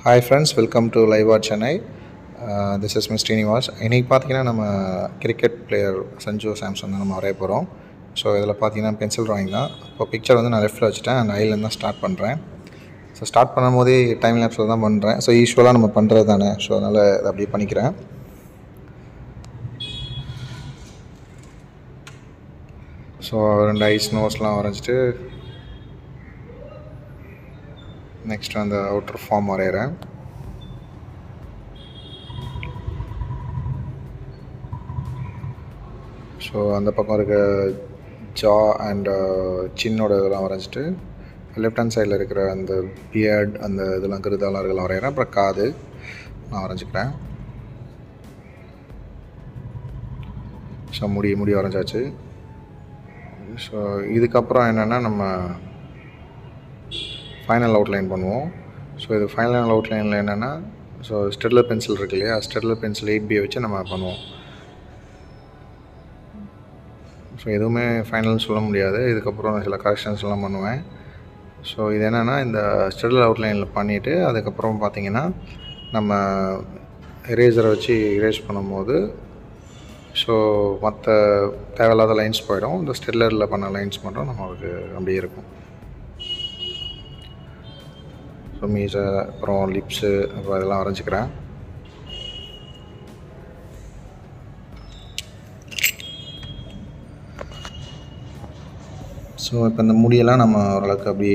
Hi friends, welcome to Live at Chennai. This is Mr. Srinivas. இன்னைக்கு பார்த்தீங்கன்னா நம்ம cricket player Sanju Samson நம்ம வரைய போகிறோம். ஸோ இதில் பார்த்தீங்கன்னா பென்சில் ட்ராயிங் தான். இப்போ பிக்சர் வந்து நான் லெஃப்ட்டில் வச்சுட்டேன் அண்ட் ஐலேருந்து தான் ஸ்டார்ட் பண்ணுறேன். ஸோ ஸ்டார்ட் பண்ணும் போதே டைம் லேப்ஸில் தான் பண்ணுறேன். ஸோ யூஸ்வலாக நம்ம பண்ணுறது தானே, ஸோ அதனால் அதை அப்படியே பண்ணிக்கிறேன். ஸோ 2 ஐஸ் நோஸ்லாம் வரைஞ்சிட்டு நெக்ஸ்ட் அந்த அவுட்டர் ஃபார்ம் வரைகிறேன். ஸோ அந்த பக்கம் இருக்க ஜா அண்ட் சின்னோட இதெல்லாம் வரைஞ்சிட்டு லெஃப்ட் ஹேண்ட் சைடில் இருக்கிற அந்த பியர்ட் அந்த இதெல்லாம் கருதாலாம் இருக்கலாம் வரைகிறேன். அப்புறம் காது நான் வரைஞ்சிக்கிறேன். ஸோ முடி வரைஞ்சாச்சு. ஸோ இதுக்கப்புறம் என்னென்னா நம்ம ஃபைனல் அவுட்லைன் பண்ணுவோம். ஸோ இது ஃபைனல் அவுட்லைனில் என்னென்னா ஸோ ஸ்டெட்லர் பென்சில் இருக்கு இல்லையா, ஸ்டெட்லர் பென்சில் 8B வச்சு நம்ம பண்ணுவோம். ஸோ எதுவுமே ஃபைனல்னு சொல்ல முடியாது. இதுக்கப்புறம் சில கரெக்ஷன்ஸ்லாம் பண்ணுவேன். ஸோ இது என்னென்னா இந்த ஸ்டெட்லர் அவுட்லைனில் பண்ணிவிட்டு அதுக்கப்புறம் பார்த்திங்கன்னா நம்ம எரேசரை வச்சு எரேஸ் பண்ணும்போது ஸோ மற்ற தேவையில்லாத லைன்ஸ் போயிடும். இந்த ஸ்டெட்லரில் பண்ண லைன்ஸ் மட்டும் நமக்கு அப்படியே இருக்கும். ஸோ மீசை அப்புறம் லிப்ஸு அப்புறம் இதெல்லாம் வரைஞ்சிக்கிறேன். ஸோ இப்போ இந்த முடியெல்லாம் நம்ம ஓரளவுக்கு அப்படி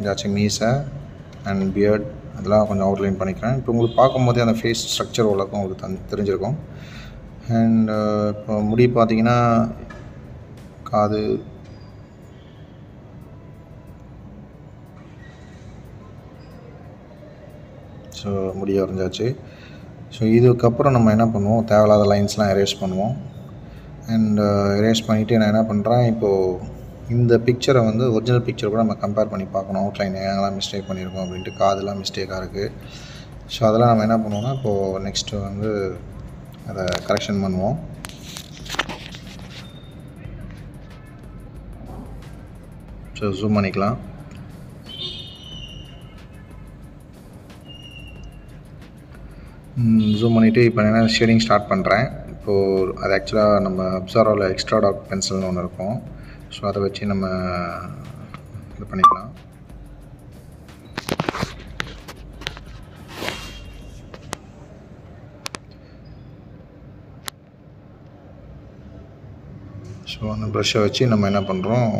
ஏதாச்சும் மீசை அண்ட் பியர்ட் அதெல்லாம் கொஞ்சம் அவுட்லைன் பண்ணிக்கிறேன். இப்போ உங்களுக்கு பார்க்கும்போதே அந்த ஃபேஸ் ஸ்ட்ரக்சர் ஓரளவுக்கு உங்களுக்கு தெரிஞ்சிருக்கும். அண்ட் இப்போ முடி பார்த்திங்கன்னா காது, ஸோ முடிய வரைஞ்சாச்சு. ஸோ இதுக்கப்புறம் நம்ம என்ன பண்ணுவோம், தேவையில்லாத லைன்ஸ்லாம் எரேஸ் பண்ணுவோம். அண்ட் எரேஸ் பண்ணிவிட்டு நான் என்ன பண்ணுறேன், இப்போது இந்த பிக்சரை வந்து ஒரிஜினல் பிக்சர் கூட நம்ம கம்பேர் பண்ணி பார்க்கணும். அவுட்லைன் எங்கெல்லாம் மிஸ்டேக் பண்ணியிருக்கோம் அப்படின்ட்டு. காதெல்லாம் மிஸ்டேக்காக இருக்குது. ஸோ அதெல்லாம் நம்ம என்ன பண்ணுவோம்னா இப்போது நெக்ஸ்ட்டு வந்து அதை கரெக்ஷன் பண்ணுவோம். ஸோ ஜூம் பண்ணிக்கலாம். ஜூம் பண்ணிவிட்டு இப்போ என்ன ஷேடிங் ஸ்டார்ட் பண்ணுறேன். இப்போது அது ஆக்சுவலாக நம்ம அப்சர்வில் எக்ஸ்ட்ரா டார்க் பென்சில்னு ஒன்று இருக்கும். ஸோ அதை வச்சு நம்ம இது பண்ணிக்கலாம். ஸோ அந்த ப்ரஷ்ஷை வச்சு நம்ம என்ன பண்ணுறோம்,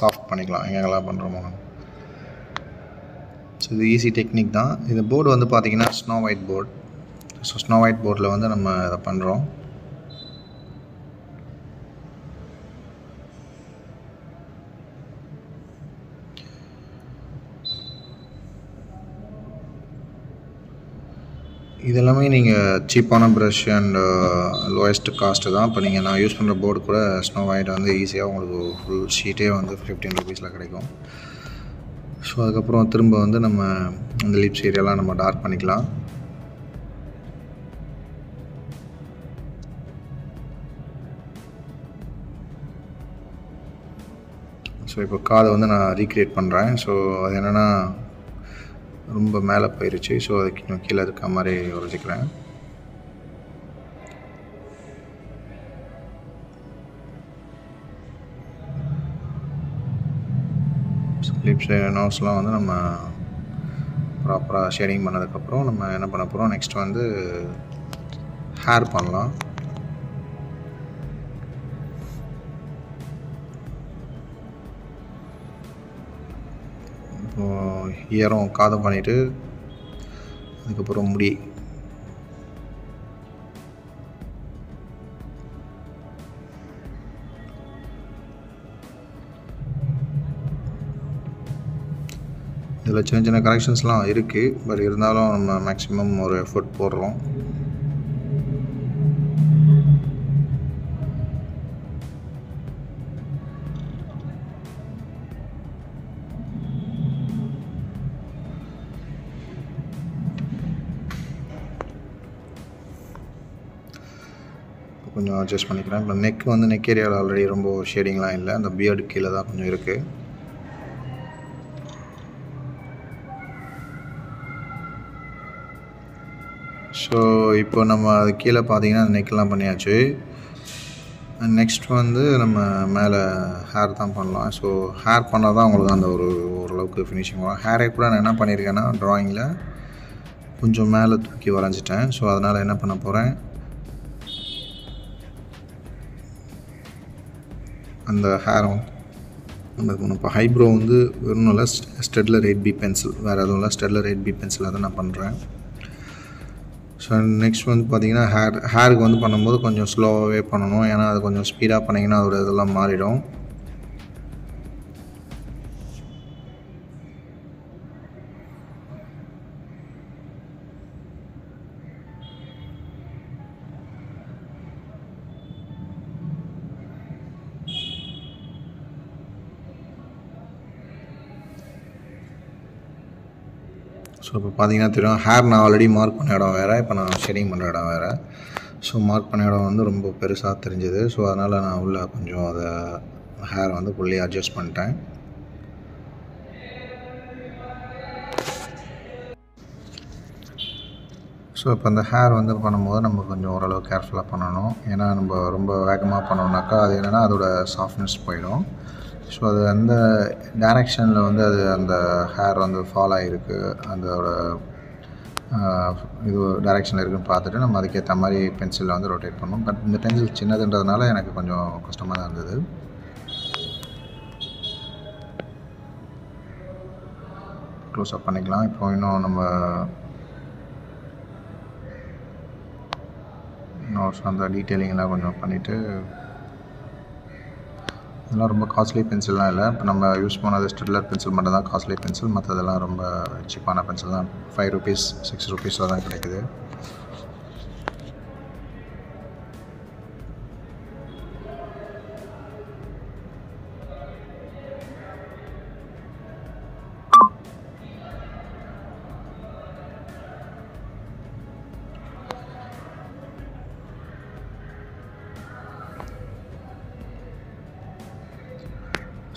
சாஃப்ட் பண்ணிக்கலாம் எங்கெங்கெல்லாம் பண்ணுறோமோ. ஸோ இது ஈஸி டெக்னிக் தான். இந்த போர்டு வந்து பார்த்திங்கன்னா snow white board. So snow white போர்டில் வந்து நம்ம இதை பண்ணுறோம். இதெல்லாமே நீங்கள் சீப்பான ப்ரஷ் அண்ட் லோயஸ்ட் காஸ்ட்டு தான். இப்போ நான் யூஸ் பண்ணுற போர்டு கூட ஸ்னோ ஒயிட் வந்து ஈஸியாக உங்களுக்கு ஃபுல் ஷீட்டே வந்து 15 ரூபீஸில் கிடைக்கும். ஸோ அதுக்கப்புறம் திரும்ப வந்து நம்ம அந்த லிப்ஸ் ஏரியாலாம் நம்ம டார்க் பண்ணிக்கலாம். ஸோ இப்போ காதை வந்து நான் ரீக்ரியேட் பண்ணுறேன். ஸோ அது என்னென்னா ரொம்ப மேலே போயிடுச்சு. ஸோ அதுக்கு கீழே இருக்க மாதிரி வரைச்சிக்கிறேன். லிப்ஸ் நோஸ்லாம் வந்து நம்ம ப்ராப்பராக ஷேடிங் பண்ணதுக்கப்புறம் நம்ம என்ன பண்ண போகிறோம், நெக்ஸ்ட் வந்து ஹேர் பண்ணலாம். இப்போது இயரும் காதும் பண்ணிவிட்டு அதுக்கப்புறம் முடி. இதில் சின்ன சின்ன கரெக்ஷன்ஸ்லாம் இருக்குது. பட் இருந்தாலும் நம்ம மேக்ஸிமம் ஒரு எஃபர்ட் போடுறோம். கொஞ்சம் அட்ஜஸ்ட் பண்ணிக்கிறேன். இப்போ நெக் ஏரியாவில் ஆல்ரெடி ரொம்ப ஷேடிங்லாம் இல்லை. அந்த பியர்டு கீழே தான் கொஞ்சம் இருக்குது. ஸோ இப்போ நம்ம அது கீழே பார்த்தீங்கன்னா நெக்கெலாம் பண்ணியாச்சு. நெக்ஸ்ட் வந்து நம்ம மேலே ஹேர் தான் பண்ணலாம். ஸோ ஹேர் பண்ணால் தான் உங்களுக்கு அந்த ஓரளவுக்கு ஃபினிஷிங் வரும். ஹேரை கூட நான் என்ன பண்ணியிருக்கேன்னா ட்ராயிங்கில் கொஞ்சம் மேலே தூக்கி வரைஞ்சிட்டேன். ஸோ அதனால் என்ன பண்ண போகிறேன், அந்த ஹேரும் இப்போ ஹைப்ரோ வந்து வெறும் இல்லை, ஸ்டெட்லர் 8B பென்சில், வேறு எதுவும் இல்லை, ஸ்டெட்லர் 8B பென்சில் அதை நான் பண்ணுறேன். ஸோ நெக்ஸ்ட் வந்து பார்த்திங்கன்னா ஹேருக்கு வந்து பண்ணும்போது கொஞ்சம் ஸ்லோவாகவே பண்ணணும். ஏன்னா அது கொஞ்சம் ஸ்பீடாக பண்ணிங்கன்னா அதோட இதெல்லாம் மாறிடும். ஸோ இப்போ பார்த்தீங்கன்னா தெரியும், ஹேர் நான் ஆல்ரெடி மார்க் பண்ண இடம் வேறு, இப்போ நான் ஷேடிங் பண்ணுற இடம் வேறு. ஸோ மார்க் பண்ண இடம் வந்து ரொம்ப பெருசாக தெரிஞ்சுது. ஸோ அதனால் நான் உள்ள கொஞ்சம் அதை ஹேர் வந்து ஃபுல்லி அட்ஜஸ்ட் பண்ணிட்டேன். ஸோ இப்போ அந்த ஹேர் வந்து பண்ணும்போது நம்ம கொஞ்சம் ஓரளவு கேர்ஃபுல்லாக பண்ணணும். ஏன்னா நம்ம ரொம்ப வேகமாக பண்ணோம்னாக்கா அது என்னென்னா அதோட சாஃப்ட்னஸ் போயிடும். ஸோ அது அந்த டைரெக்ஷனில் வந்து அது அந்த ஹேர் வந்து ஃபால் ஆகிருக்கு, அதோட இது டைரெக்ஷனில் இருக்குதுன்னு பார்த்துட்டு நம்ம அதுக்கேற்ற மாதிரி பென்சிலில் வந்து ரொட்டேட் பண்ணணும். பட் இந்த பென்சில் சின்னதுன்றதுனால எனக்கு கொஞ்சம் கஷ்டமாக தான் இருந்தது. க்ளோஸ் அப் பண்ணிக்கலாம். இப்போ இன்னும் நம்ம அந்த டீட்டெயிலிங்லாம் கொஞ்சம் பண்ணிவிட்டு, இதெல்லாம் ரொம்ப காஸ்ட்லி பென்சில்லாம் இல்லை. இப்போ நம்ம யூஸ் பண்ணது ஸ்டெட்லர் பென்சில் மட்டும் தான் காஸ்ட்லி பென்சில், மற்றதெல்லாம் ரொம்ப சீப்பான பென்சில் தான். 5 rupees 6 rupees தான் கிடைக்குது.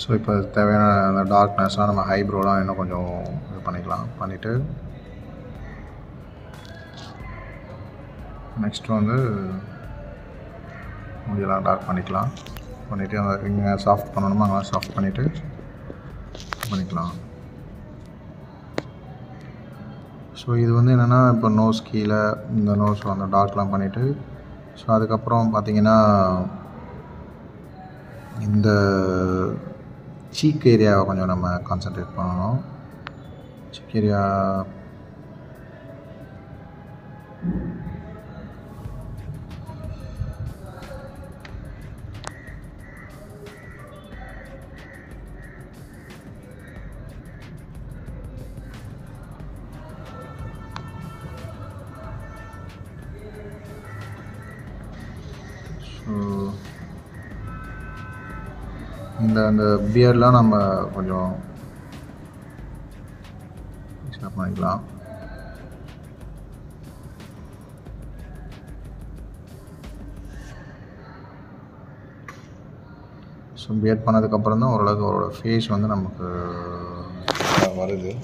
ஸோ இப்போ தேவையான அந்த டார்க்னஸ்லாம் நம்ம ஹைப்ரோலாம் இன்னும் கொஞ்சம் இது பண்ணிக்கலாம். பண்ணிவிட்டு நெக்ஸ்ட் வந்து முடியெல்லாம் டார்க் பண்ணிக்கலாம். பண்ணிவிட்டு அந்த இங்கே சாஃப்ட் பண்ணணுமோ அங்கெல்லாம் சாஃப்ட் பண்ணிவிட்டு பண்ணிக்கலாம். ஸோ இது வந்து என்னென்னா இப்போ நோஸ் கீழே இந்த நோஸ் அந்த டார்க்லாம் பண்ணிவிட்டு, ஸோ அதுக்கப்புறம் பார்த்திங்கன்னா இந்த சீக் ஏரியாவை கொஞ்சம் நம்ம கான்சன்ட்ரேட் பண்ணணும். சீக் ஏரியா அந்த பியர்லாம் நம்ம கொஞ்சம் ஸ்டாப் பண்ணிக்கலாம். ஸோ பியர் பண்ணதுக்கப்புறம் தான் ஓரளவுக்கு அவரோட ஃபேஸ் வந்து நமக்கு வருது.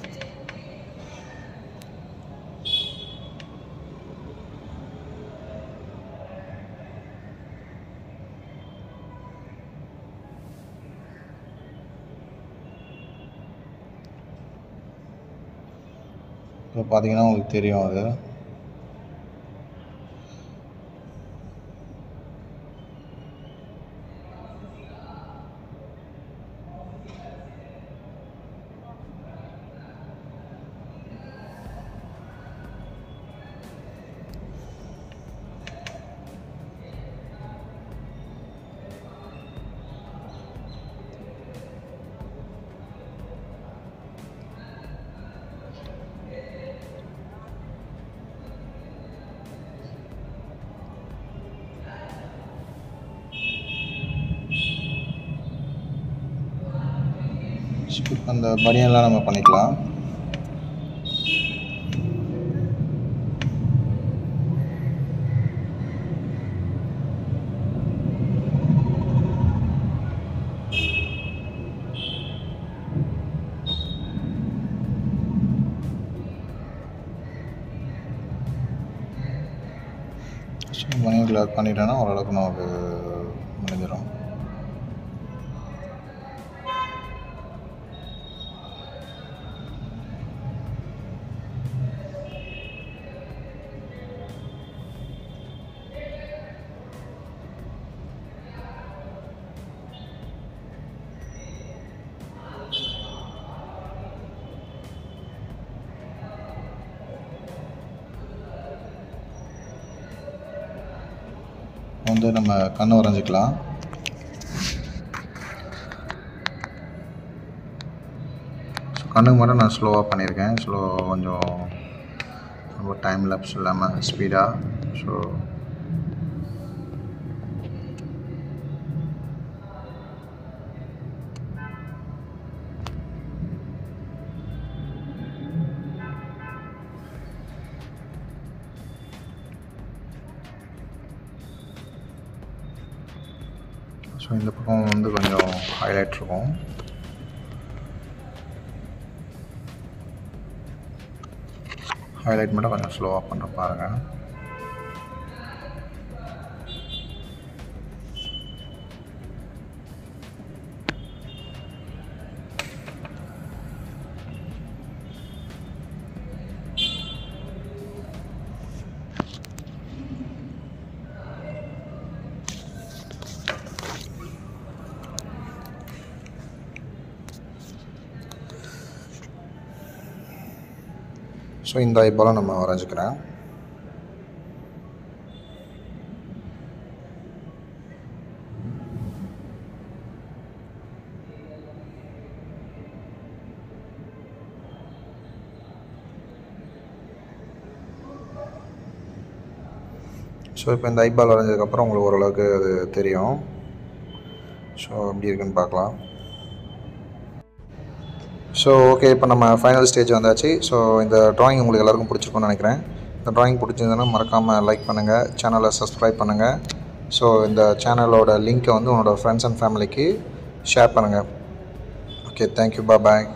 இப்போ பார்த்தீங்கன்னா உங்களுக்கு தெரியும் அது. அந்த பனியெல்லாம் நம்ம பண்ணிக்கலாம். மணி கிளாக் பண்ணிட்டேன்னா ஓரளவுக்கு நமக்கு முடிஞ்சிடும். வந்து நம்ம கண்ணு வரைஞ்சிக்கலாம். கண்ணுக்கு மட்டும் நான் ஸ்லோவாக பண்ணியிருக்கேன். கொஞ்சம் ரொம்ப டைம் லேப்ஸ் இல்லாமல் ஸ்பீடாக. இந்த பக்கம் வந்து கொஞ்சம் ஹைலைட் இருக்கும். ஹைலைட் மட்டும் கொஞ்சம் ஸ்லோவாக பண்ணுற பாருங்கள். இந்த ஐபாலை நம்ம வரைஞ்சிக்கிறேன். இப்போ இந்த ஐபால் வரைஞ்சதுக்கப்புறம் உங்களுக்கு ஓரளவுக்கு அது தெரியும். எப்படி இருக்குன்னு பார்க்கலாம். ஓகே, இப்போ நம்ம ஃபைனல் ஸ்டேஜ் வந்தாச்சு. இந்த ட்ராயிங் உங்களுக்கு எல்லாருக்கும் பிடிச்சிருக்கும்னு நினைக்கிறேன். இந்த ட்ராயிங் பிடிச்சிருந்ததுன்னா மறக்காமல் லைக் பண்ணுங்கள், சேனலை சப்ஸ்கிரைப் பண்ணுங்கள். இந்த சேனலோட லிங்க்கை வந்து உங்களோட ஃப்ரெண்ட்ஸ் அண்ட் ஃபேமிலிக்கு ஷேர் பண்ணுங்கள். ஓகே, தேங்க்யூ, பாய்.